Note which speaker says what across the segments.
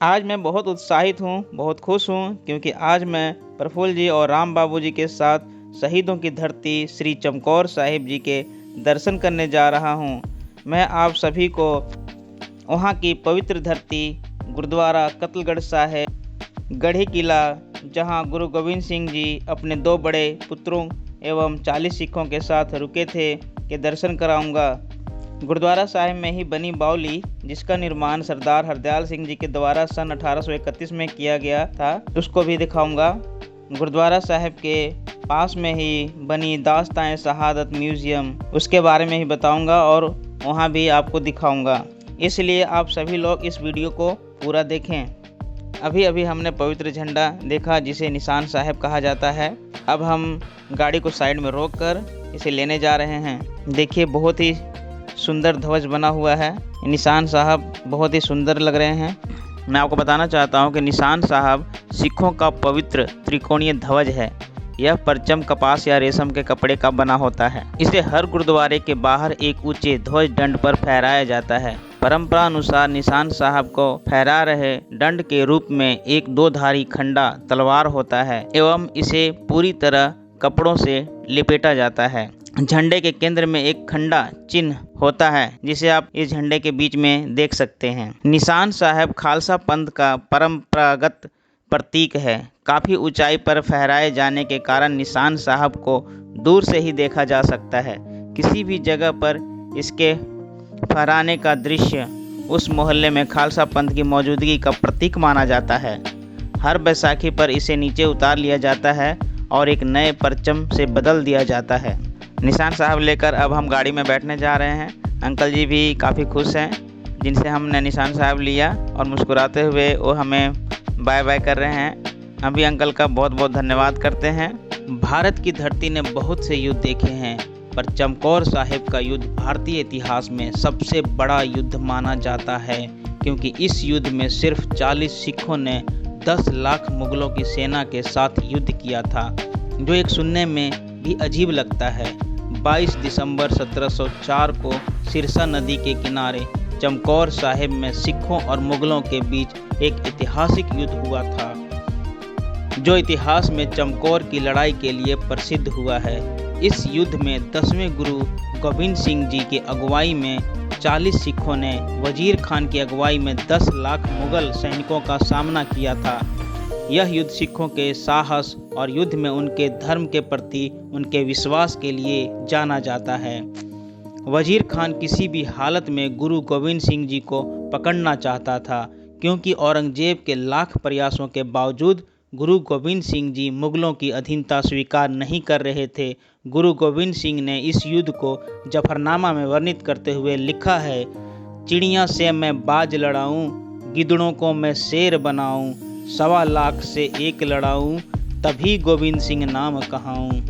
Speaker 1: आज मैं बहुत उत्साहित हूँ, बहुत खुश हूँ क्योंकि आज मैं प्रफुल्ल जी और राम बाबू जी के साथ शहीदों की धरती श्री चमकौर साहिब जी के दर्शन करने जा रहा हूँ। मैं आप सभी को वहाँ की पवित्र धरती गुरुद्वारा कत्लगढ़ साहिब, गढ़ी किला, जहाँ गुरु गोविंद सिंह जी अपने 2 बड़े पुत्रों एवं 40 सिखों के साथ रुके थे, के दर्शन कराऊंगा। गुरुद्वारा साहिब में ही बनी बावली, जिसका निर्माण सरदार हरदयाल सिंह जी के द्वारा सन 1831 में किया गया था, उसको भी दिखाऊंगा। गुरुद्वारा साहिब के पास में ही बनी दास्तान शहादत म्यूजियम, उसके बारे में ही बताऊंगा और वहां भी आपको दिखाऊंगा। इसलिए आप सभी लोग इस वीडियो को पूरा देखें। अभी अभी हमने पवित्र झंडा देखा जिसे निशान साहिब कहा जाता है। अब हम गाड़ी को साइड में रोक कर इसे लेने जा रहे हैं। देखिए, बहुत ही सुंदर ध्वज बना हुआ है। निशान साहब बहुत ही सुंदर लग रहे हैं। मैं आपको बताना चाहता हूं कि निशान साहब सिखों का पवित्र त्रिकोणीय ध्वज है। यह परचम कपास या रेशम के कपड़े का बना होता है। इसे हर गुरुद्वारे के बाहर एक ऊंचे ध्वज दंड पर फहराया जाता है। परंपरा अनुसार निशान साहब को फहरा रहे दंड के रूप में एक 2-धारी खंडा तलवार होता है एवं इसे पूरी तरह कपड़ों से लिपेटा जाता है। झंडे के केंद्र में एक खंडा चिन्ह होता है, जिसे आप इस झंडे के बीच में देख सकते हैं। निशान साहब खालसा पंथ का परंपरागत प्रतीक है। काफी ऊंचाई पर फहराए जाने के कारण निशान साहब को दूर से ही देखा जा सकता है। किसी भी जगह पर इसके फहराने का दृश्य उस मोहल्ले में खालसा पंथ की मौजूदगी का प्रतीक माना जाता है। हर बैसाखी पर इसे नीचे उतार लिया जाता है और एक नए परचम से बदल दिया जाता है। निशान साहब लेकर अब हम गाड़ी में बैठने जा रहे हैं। अंकल जी भी काफ़ी खुश हैं, जिनसे हमने निशान साहब लिया और मुस्कुराते हुए वो हमें बाय बाय कर रहे हैं। हम भी अंकल का बहुत बहुत धन्यवाद करते हैं। भारत की धरती ने बहुत से युद्ध देखे हैं, पर चमकौर साहिब का युद्ध भारतीय इतिहास में सबसे बड़ा युद्ध माना जाता है, क्योंकि इस युद्ध में सिर्फ 40 सिखों ने 10 लाख मुगलों की सेना के साथ युद्ध किया था, जो एक सुनने में भी अजीब लगता है। 22 दिसंबर 1704 को सिरसा नदी के किनारे चमकौर साहिब में सिखों और मुगलों के बीच एक ऐतिहासिक युद्ध हुआ था, जो इतिहास में चमकौर की लड़ाई के लिए प्रसिद्ध हुआ है। इस युद्ध में 10वें गुरु गोविंद सिंह जी की अगुवाई में 40 सिखों ने वजीर खान की अगुवाई में 10 लाख मुगल सैनिकों का सामना किया था। यह युद्ध सिखों के साहस और युद्ध में उनके धर्म के प्रति उनके विश्वास के लिए जाना जाता है। वजीर खान किसी भी हालत में गुरु गोविंद सिंह जी को पकड़ना चाहता था, क्योंकि औरंगजेब के लाख प्रयासों के बावजूद गुरु गोविंद सिंह जी मुगलों की अधीनता स्वीकार नहीं कर रहे थे। गुरु गोविंद सिंह ने इस युद्ध को जफरनामा में वर्णित करते हुए लिखा है, चिड़िया से मैं बाज लड़ाऊं, गिदड़ों को मैं शेर बनाऊं, 1.25 लाख से एक लड़ाऊं, तभी गोविंद सिंह नाम कहाऊं।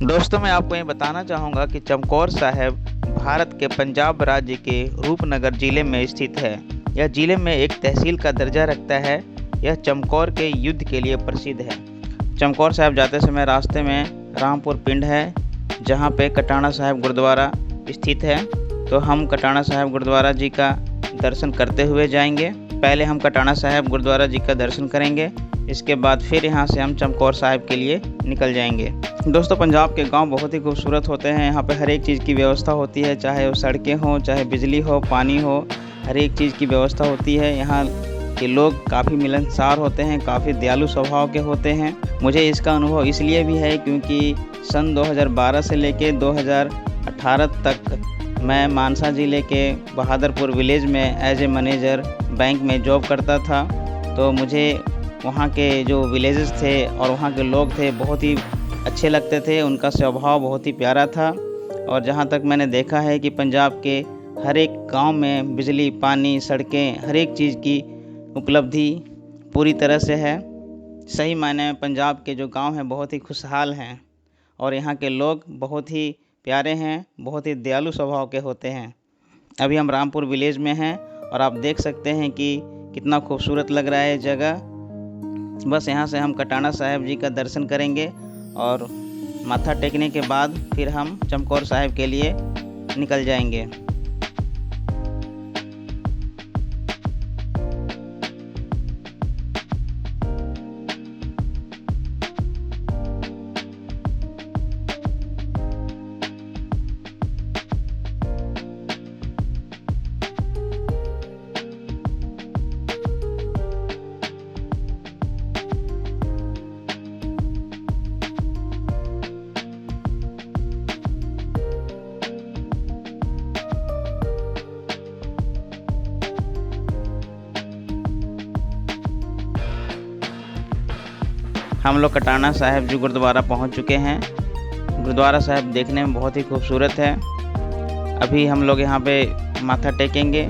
Speaker 1: दोस्तों, मैं आपको ये बताना चाहूँगा कि चमकौर साहिब भारत के पंजाब राज्य के रूपनगर जिले में स्थित है। यह जिले में एक तहसील का दर्जा रखता है। यह चमकौर के युद्ध के लिए प्रसिद्ध है। चमकौर साहिब जाते समय रास्ते में रामपुर पिंड है, जहाँ पे कटाना साहिब गुरुद्वारा स्थित है। तो हम कटाना साहिब गुरुद्वारा जी का दर्शन करते हुए जाएंगे। पहले हम कटाना साहिब गुरुद्वारा जी का दर्शन करेंगे, इसके बाद फिर यहाँ से हम चमकौर साहिब के लिए निकल जाएंगे। दोस्तों, पंजाब के गांव बहुत ही खूबसूरत होते हैं। यहाँ पे हर एक चीज़ की व्यवस्था होती है, चाहे वो सड़कें हो, चाहे बिजली हो, पानी हो, हर एक चीज़ की व्यवस्था होती है। यहाँ के लोग काफ़ी मिलनसार होते हैं, काफ़ी दयालु स्वभाव के होते हैं। मुझे इसका अनुभव इसलिए भी है क्योंकि सन 2012 से लेके 2018 तक मैं मानसा ज़िले के बहादुरपुर विलेज में एज ए मैनेजर बैंक में जॉब करता था। तो मुझे वहाँ के जो विलेजेस थे और वहाँ के लोग थे बहुत ही अच्छे लगते थे। उनका स्वभाव बहुत ही प्यारा था। और जहाँ तक मैंने देखा है कि पंजाब के हर एक गांव में बिजली, पानी, सड़कें, हर एक चीज़ की उपलब्धि पूरी तरह से है। सही मायने में पंजाब के जो गांव हैं बहुत ही खुशहाल हैं और यहाँ के लोग बहुत ही प्यारे हैं, बहुत ही दयालु स्वभाव के होते हैं। अभी हम रामपुर विलेज में हैं और आप देख सकते हैं कि कितना खूबसूरत लग रहा है जगह। बस यहाँ से हम कटाना साहिब जी का दर्शन करेंगे और माथा टेकने के बाद फिर हम चमकौर साहिब के लिए निकल जाएंगे। हम लोग कटाना साहिब जी गुरुद्वारा पहुंच चुके हैं। गुरुद्वारा साहिब देखने में बहुत ही खूबसूरत है। अभी हम लोग यहाँ पे माथा टेकेंगे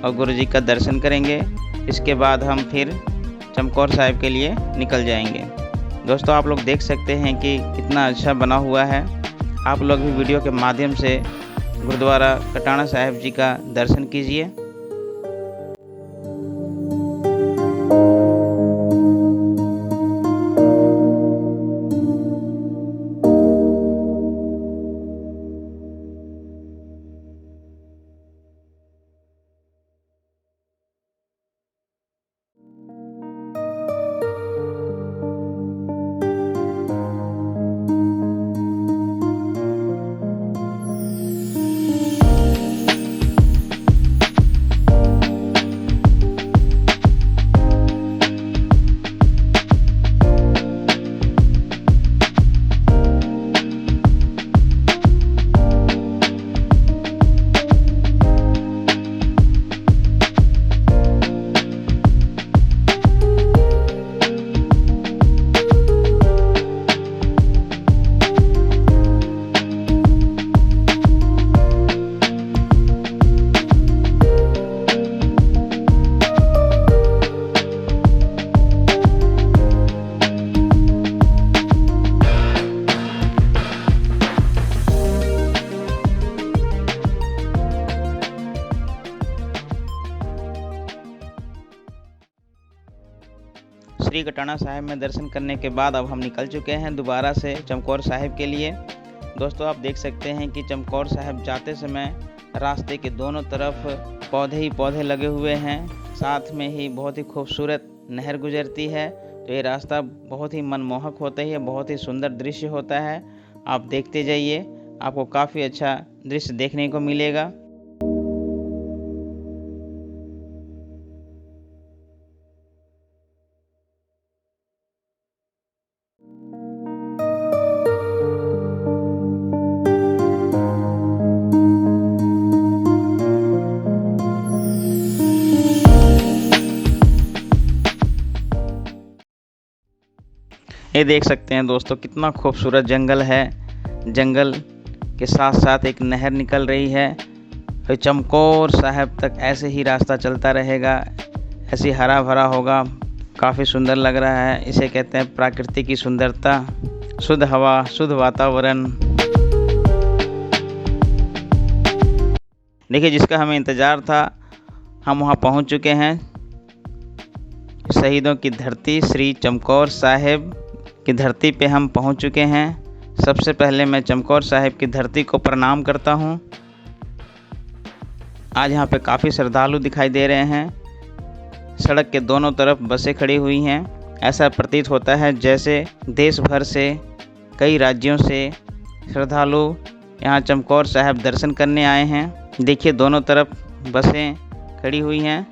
Speaker 1: और गुरु जी का दर्शन करेंगे। इसके बाद हम फिर चमकौर साहिब के लिए निकल जाएंगे। दोस्तों, आप लोग देख सकते हैं कि कितना अच्छा बना हुआ है। आप लोग भी वीडियो के माध्यम से गुरुद्वारा कटाना साहिब जी का दर्शन कीजिए। श्री कटाना साहिब में दर्शन करने के बाद अब हम निकल चुके हैं दोबारा से चमकौर साहिब के लिए। दोस्तों, आप देख सकते हैं कि चमकौर साहिब जाते समय रास्ते के दोनों तरफ पौधे ही पौधे लगे हुए हैं। साथ में ही बहुत ही खूबसूरत नहर गुजरती है। तो ये रास्ता बहुत ही मनमोहक होता है, बहुत ही सुंदर दृश्य होता है। आप देखते जाइए, आपको काफ़ी अच्छा दृश्य देखने को मिलेगा। ये देख सकते हैं दोस्तों, कितना खूबसूरत जंगल है। जंगल के साथ साथ एक नहर निकल रही है। फिर चमकौर साहिब तक ऐसे ही रास्ता चलता रहेगा, ऐसे ही हरा भरा होगा। काफ़ी सुंदर लग रहा है। इसे कहते हैं प्रकृति की सुंदरता, शुद्ध हवा, शुद्ध वातावरण। देखिए, जिसका हमें इंतज़ार था हम वहाँ पहुँच चुके हैं। शहीदों की धरती श्री चमकौर साहिब की धरती पे हम पहुंच चुके हैं। सबसे पहले मैं चमकौर साहिब की धरती को प्रणाम करता हूं। आज यहाँ पे काफ़ी श्रद्धालु दिखाई दे रहे हैं। सड़क के दोनों तरफ बसें खड़ी हुई हैं। ऐसा प्रतीत होता है जैसे देश भर से, कई राज्यों से श्रद्धालु यहाँ चमकौर साहिब दर्शन करने आए हैं। देखिए, दोनों तरफ बसें खड़ी हुई हैं।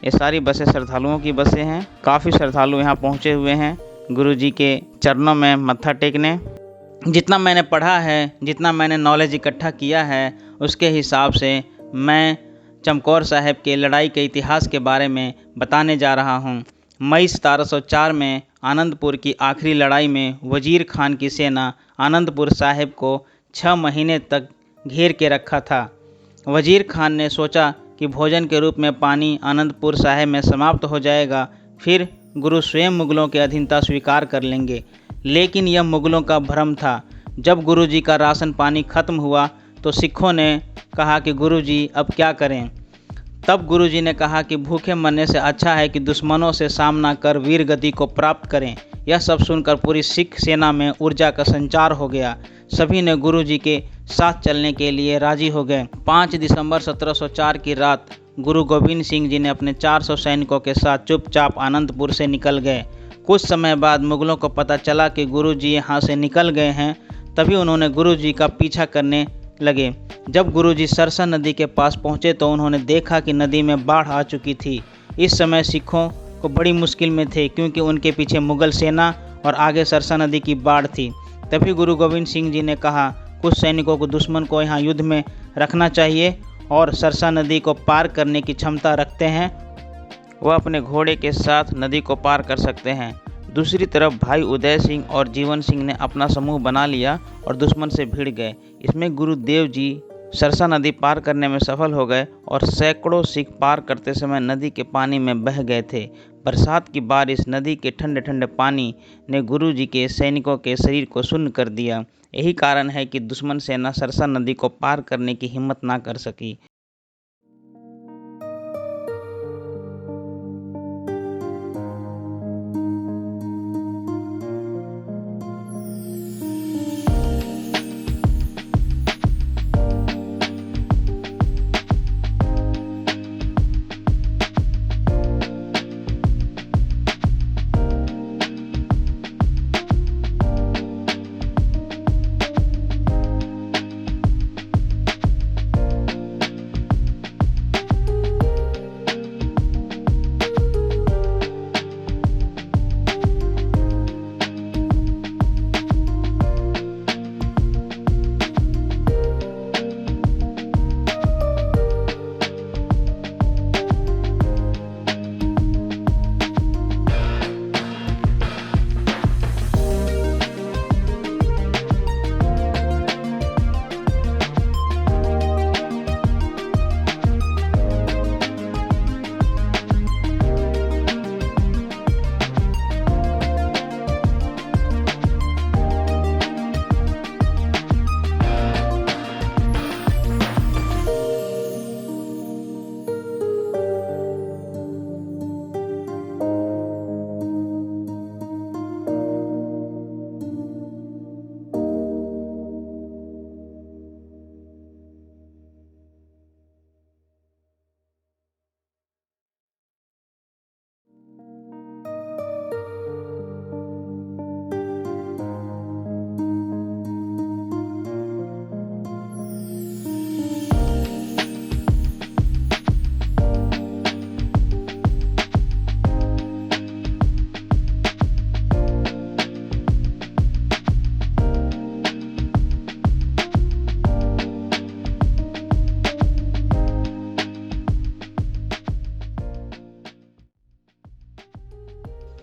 Speaker 1: ये सारी बसें श्रद्धालुओं की बसें हैं। काफ़ी श्रद्धालु यहाँ पहुँचे हुए हैं गुरु जी के चरणों में मत्था टेकने। जितना मैंने पढ़ा है, जितना मैंने नॉलेज इकट्ठा किया है, उसके हिसाब से मैं चमकौर साहिब के लड़ाई के इतिहास के बारे में बताने जा रहा हूँ। मई 1704 में आनंदपुर की आखिरी लड़ाई में वजीर खान की सेना आनंदपुर साहिब को 6 महीने तक घेर के रखा था। वजीर खान ने सोचा कि भोजन के रूप में पानी आनंदपुर साहिब में समाप्त हो जाएगा, फिर गुरु स्वयं मुगलों की अधीनता स्वीकार कर लेंगे। लेकिन यह मुगलों का भ्रम था। जब गुरु जी का राशन पानी खत्म हुआ तो सिखों ने कहा कि गुरु जी अब क्या करें। तब गुरु जी ने कहा कि भूखे मरने से अच्छा है कि दुश्मनों से सामना कर वीर गति को प्राप्त करें। यह सब सुनकर पूरी सिख सेना में ऊर्जा का संचार हो गया। सभी ने गुरु जी के साथ चलने के लिए राजी हो गए। 5 दिसंबर 1704 की रात गुरु गोविंद सिंह जी ने अपने 400 सैनिकों के साथ चुपचाप आनंदपुर से निकल गए। कुछ समय बाद मुगलों को पता चला कि गुरु जी यहाँ से निकल गए हैं। तभी उन्होंने गुरु जी का पीछा करने लगे। जब गुरु जी सरसा नदी के पास पहुँचे तो उन्होंने देखा कि नदी में बाढ़ आ चुकी थी। इस समय सिखों को बड़ी मुश्किल में थे, क्योंकि उनके पीछे मुगल सेना और आगे सरसा नदी की बाढ़ थी। तभी गुरु गोविंद सिंह जी ने कहा, कुछ सैनिकों को दुश्मन को यहाँ युद्ध में रखना चाहिए और सरसा नदी को पार करने की क्षमता रखते हैं, वह अपने घोड़े के साथ नदी को पार कर सकते हैं। दूसरी तरफ भाई उदय सिंह और जीवन सिंह ने अपना समूह बना लिया और दुश्मन से भिड़ गए। इसमें गुरुदेव जी सरसा नदी पार करने में सफल हो गए और सैकड़ों सिख पार करते समय नदी के पानी में बह गए थे। बरसात की बारिश, नदी के ठंडे ठंडे पानी ने गुरु जी के सैनिकों के शरीर को शून्य कर दिया। यही कारण है कि दुश्मन सेना सरसा नदी को पार करने की हिम्मत ना कर सकी।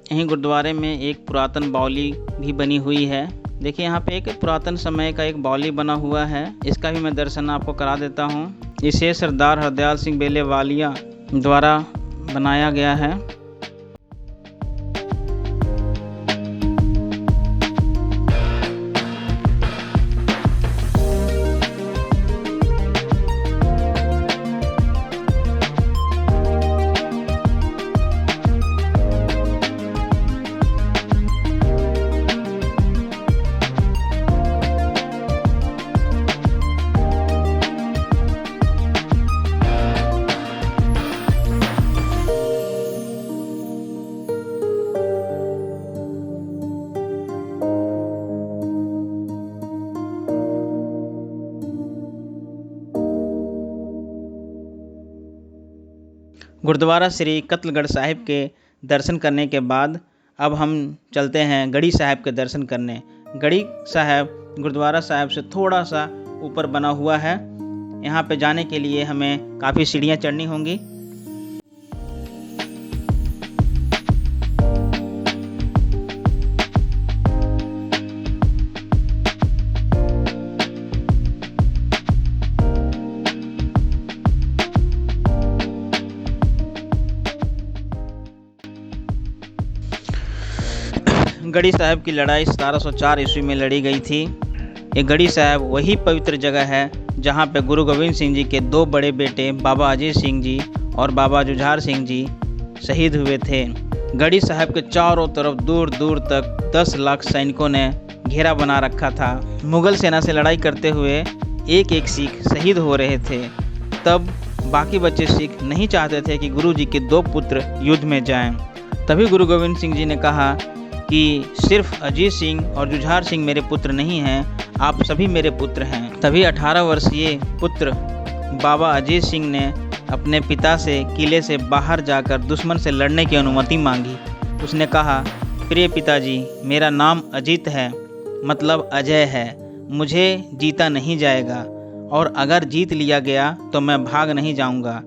Speaker 1: यहीं गुरुद्वारे में एक पुरातन बावली भी बनी हुई है। देखिए यहाँ पे एक पुरातन समय का एक बावली बना हुआ है, इसका भी मैं दर्शन आपको करा देता हूँ। इसे सरदार हरदयाल सिंह बेलेवालिया द्वारा बनाया गया है। गुरुद्वारा श्री कत्लगढ़ साहिब के दर्शन करने के बाद अब हम चलते हैं गढ़ी साहिब के दर्शन करने। गढ़ी साहिब गुरुद्वारा साहिब से थोड़ा सा ऊपर बना हुआ है। यहाँ पे जाने के लिए हमें काफ़ी सीढ़ियाँ चढ़नी होंगी। गढ़ी साहिब की लड़ाई 1704 ईस्वी में लड़ी गई थी। ये गढ़ी साहिब वही पवित्र जगह है जहाँ पे गुरु गोविंद सिंह जी के दो बड़े बेटे बाबा अजीत सिंह जी और बाबा जुझार सिंह जी शहीद हुए थे। गढ़ी साहिब के चारों तरफ दूर दूर तक 10 लाख सैनिकों ने घेरा बना रखा था। मुगल सेना से लड़ाई करते हुए एक एक सिख शहीद हो रहे थे। तब बाकी बचे सिख नहीं चाहते थे कि गुरु जी के दो पुत्र युद्ध में जाएं। तभी गुरु गोविंद सिंह जी ने कहा कि सिर्फ अजीत सिंह और जुझार सिंह मेरे पुत्र नहीं हैं, आप सभी मेरे पुत्र हैं। तभी 18 वर्षीय पुत्र बाबा अजीत सिंह ने अपने पिता से किले से बाहर जाकर दुश्मन से लड़ने की अनुमति मांगी। उसने कहा, प्रिय पिताजी, मेरा नाम अजीत है, मतलब अजय है। मुझे जीता नहीं जाएगा और अगर जीत लिया गया तो मैं भाग नहीं जाऊंगा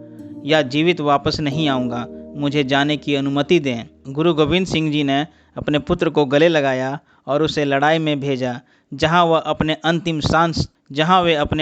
Speaker 1: या जीवित वापस नहीं आऊंगा। मुझे जाने की अनुमति दें। गुरु गोविंद सिंह जी ने अपने पुत्र को गले लगाया और उसे लड़ाई में भेजा, जहां वे अपने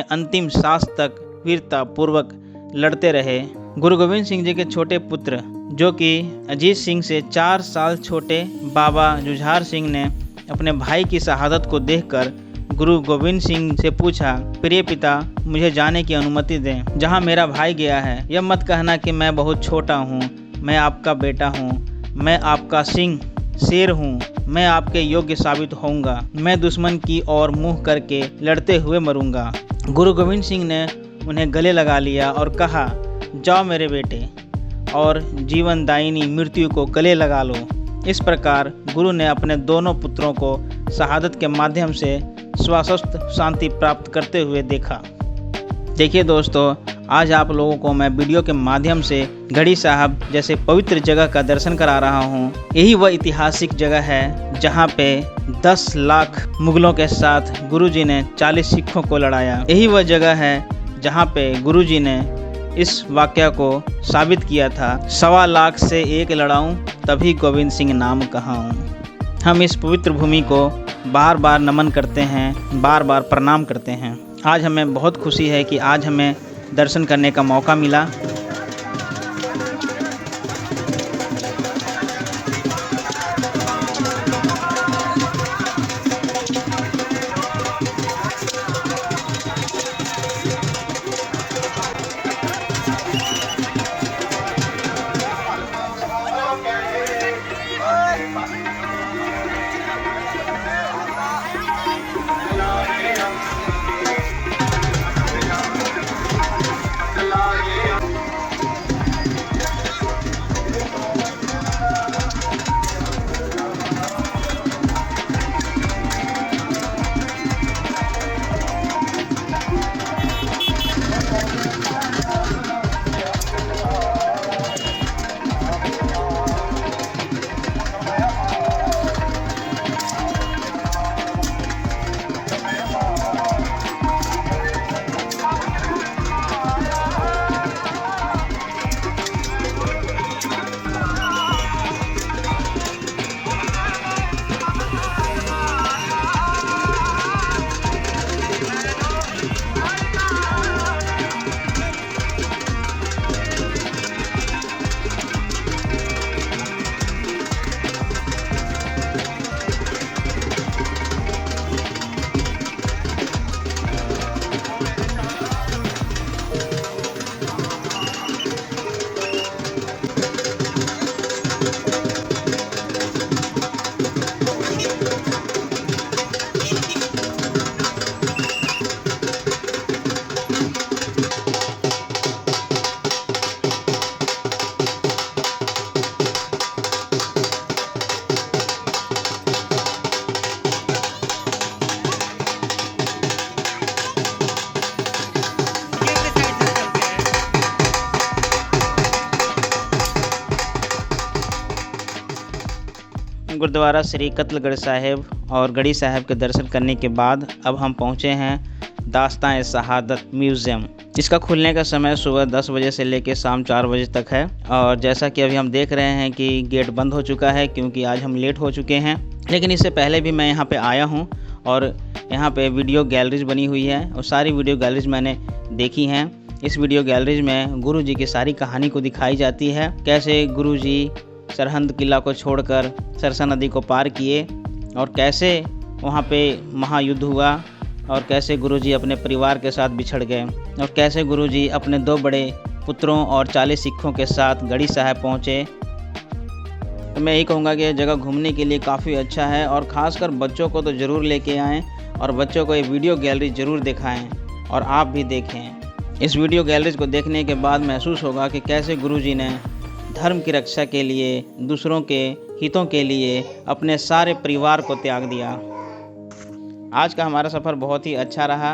Speaker 1: अंतिम सांस तक वीरता पूर्वक लड़ते रहे। गुरु गोविंद सिंह जी के छोटे पुत्र, जो कि अजीत सिंह से 4 साल छोटे, बाबा जुझार सिंह ने अपने भाई की शहादत को देखकर गुरु गोविंद सिंह से पूछा, प्रिय पिता, मुझे जाने की अनुमति दें जहां मेरा भाई गया है। यह मत कहना कि मैं बहुत छोटा हूं, मैं आपका बेटा हूं, मैं आपका सिंह शेर हूं, मैं आपके योग्य साबित होऊंगा, मैं दुश्मन की ओर मुंह करके लड़ते हुए मरूंगा। गुरु गोविंद सिंह ने उन्हें गले लगा लिया और कहा, जाओ मेरे बेटे, और जीवनदायिनी मृत्यु को गले लगा लो। इस प्रकार गुरु ने अपने दोनों पुत्रों को शहादत के माध्यम से शाश्वत शांति प्राप्त करते हुए देखा। देखिए दोस्तों, आज आप लोगों को मैं वीडियो के माध्यम से गढ़ी साहब जैसे पवित्र जगह का दर्शन करा रहा हूँ। यही वह ऐतिहासिक जगह है जहाँ पे 10 लाख मुगलों के साथ गुरुजी ने 40 सिखों को लड़ाया। यही वह जगह है जहाँ पे गुरुजी ने इस वाक्य को साबित किया था, 1.25 लाख से एक लड़ाऊं तभी गोविंद सिंह नाम कहाऊं। हम इस पवित्र भूमि को बार बार नमन करते हैं, बार बार प्रणाम करते हैं। आज हमें बहुत खुशी है कि आज हमें दर्शन करने का मौका मिला। गुरुद्वारा श्री कत्लगढ़ साहिब और गढ़ी साहब के दर्शन करने के बाद अब हम पहुंचे हैं दास्तान शहादत म्यूज़ियम। इसका खुलने का समय सुबह 10 बजे से लेकर शाम 4 बजे तक है। और जैसा कि अभी हम देख रहे हैं कि गेट बंद हो चुका है क्योंकि आज हम लेट हो चुके हैं। लेकिन इससे पहले भी मैं यहाँ पे आया हूँ और यहाँ पे वीडियो गैलरीज बनी हुई है और सारी वीडियो गैलरीज मैंने देखी हैं। इस वीडियो गैलरीज में गुरुजी की सारी कहानी को दिखाई जाती है, कैसे गुरुजी सरहंद किला को छोड़कर सरसा नदी को पार किए और कैसे वहाँ पे महायुद्ध हुआ और कैसे गुरुजी अपने परिवार के साथ बिछड़ गए और कैसे गुरुजी अपने 2 बड़े पुत्रों और 40 सिखों के साथ गढ़ी साहब पहुँचे। तो मैं यही कहूँगा कि यह जगह घूमने के लिए काफ़ी अच्छा है और ख़ासकर बच्चों को तो ज़रूर लेके आएँ और बच्चों को ये वीडियो गैलरी ज़रूर दिखाएँ और आप भी देखें। इस वीडियो गैलरीज को देखने के बाद महसूस होगा कि कैसे गुरुजी ने धर्म की रक्षा के लिए, दूसरों के हितों के लिए अपने सारे परिवार को त्याग दिया। आज का हमारा सफ़र बहुत ही अच्छा रहा।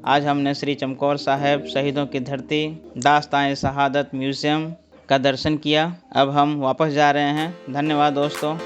Speaker 1: आज हमने श्री चमकौर साहिब शहीदों की धरती दास्तान शहादत म्यूज़ियम का दर्शन किया। अब हम वापस जा रहे हैं। धन्यवाद दोस्तों।